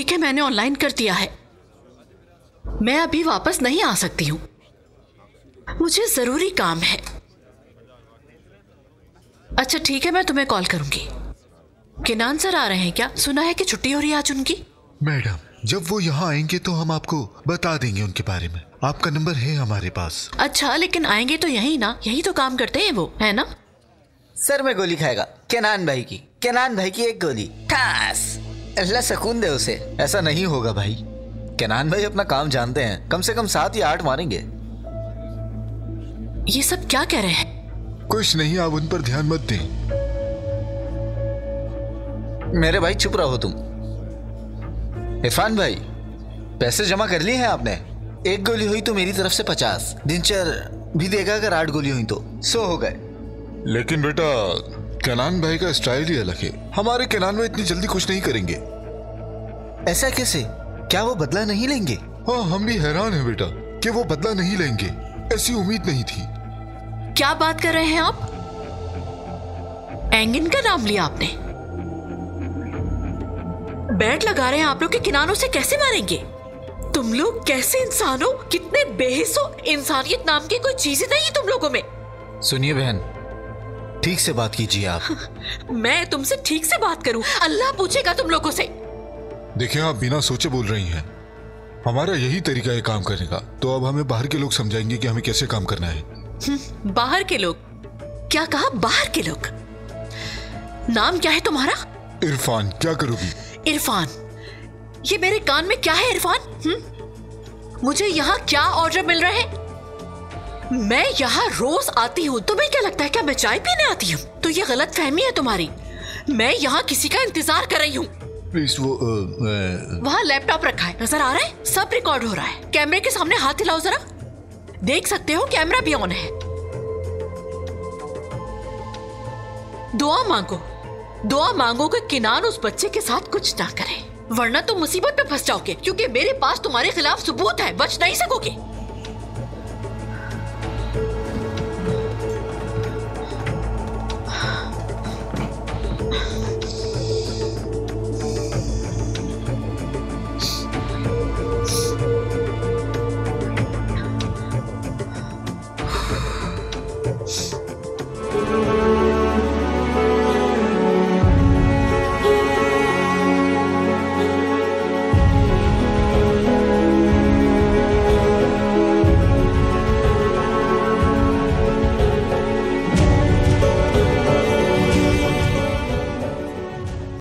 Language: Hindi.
ठीक है, मैंने ऑनलाइन कर दिया है। मैं अभी वापस नहीं आ सकती हूँ, मुझे जरूरी काम है। अच्छा ठीक है, मैं तुम्हें कॉल करूंगी। किनान सर आ रहे हैं क्या? सुना है कि छुट्टी हो रही है आज उनकी। मैडम, जब वो यहाँ आएंगे तो हम आपको बता देंगे उनके बारे में। आपका नंबर है हमारे पास। अच्छा, लेकिन आएंगे तो यही ना, यही तो काम करते हैं वो, है ना? सर में गोली खाएगा केनान भाई की, केनान भाई की एक गोली खास। अल्लाह सुकून दे उसे। ऐसा नहीं होगा भाई, केनान भाई अपना काम जानते हैं। कम से कम 7 या 8 मारेंगे। ये सब क्या कह रहे हैं? कुछ नहीं, आप उन पर ध्यान मत दें। मेरे भाई चुप रहो तुम। इरफान भाई, पैसे जमा कर लिए हैं आपने? 1 गोली हुई तो मेरी तरफ से 50। दिनचर भी देगा अगर 8 गोली हुई तो 100 हो गए। लेकिन बेटा, केनान भाई का स्टाइल ही अलग है। हमारे केनान में इतनी जल्दी कुछ नहीं करेंगे। ऐसा कैसे? क्या वो बदला नहीं लेंगे? हाँ, हम भी हैरान हैं बेटा कि वो बदला नहीं लेंगे। ऐसी उम्मीद नहीं थी। क्या बात कर रहे हैं आप? एंगिन का नाम लिया आपने? बैट लगा रहे हैं आप लोग कि किनानों से कैसे मारेंगे? तुम लोग कैसे इंसान हो? कितने बेहिस हो। इंसानियत नाम की कोई चीज ही नहीं तुम लोगों में। सुनिए बहन, ठीक से बात कीजिए आप। मैं तुमसे ठीक से बात करूं? अल्लाह पूछेगा तुम लोगों से। देखिए, आप बिना सोचे बोल रही हैं। हमारा यही तरीका है काम करने का। तो अब हमें बाहर के लोग समझाएंगे कि हमें कैसे काम करना है। बाहर के लोग? क्या कहा? बाहर के लोग? नाम क्या है तुम्हारा? इरफान। क्या करोगी? इरफान? ये मेरे कान में क्या है इरफान? मुझे यहाँ क्या ऑर्डर मिल रहे हैं? मैं यहाँ रोज आती हूँ। तुम्हें क्या लगता है क्या मैं चाय पीने आती हूँ? तो ये गलत फहमी है तुम्हारी। मैं यहाँ किसी का इंतजार कर रही हूँ। प्लीज वो वहाँ लैपटॉप रखा है, नजर आ रहा है? सब रिकॉर्ड हो रहा है। कैमरे के सामने हाथ हिलाओ जरा। देख सकते हो कैमरा भी ऑन है। दुआ मांगो, दुआ मांगो कि किनान उस बच्चे के साथ कुछ ना करे, वरना तुम मुसीबत में फंस जाओगे। क्योंकि मेरे पास तुम्हारे खिलाफ सबूत है, बच नहीं सकोगे।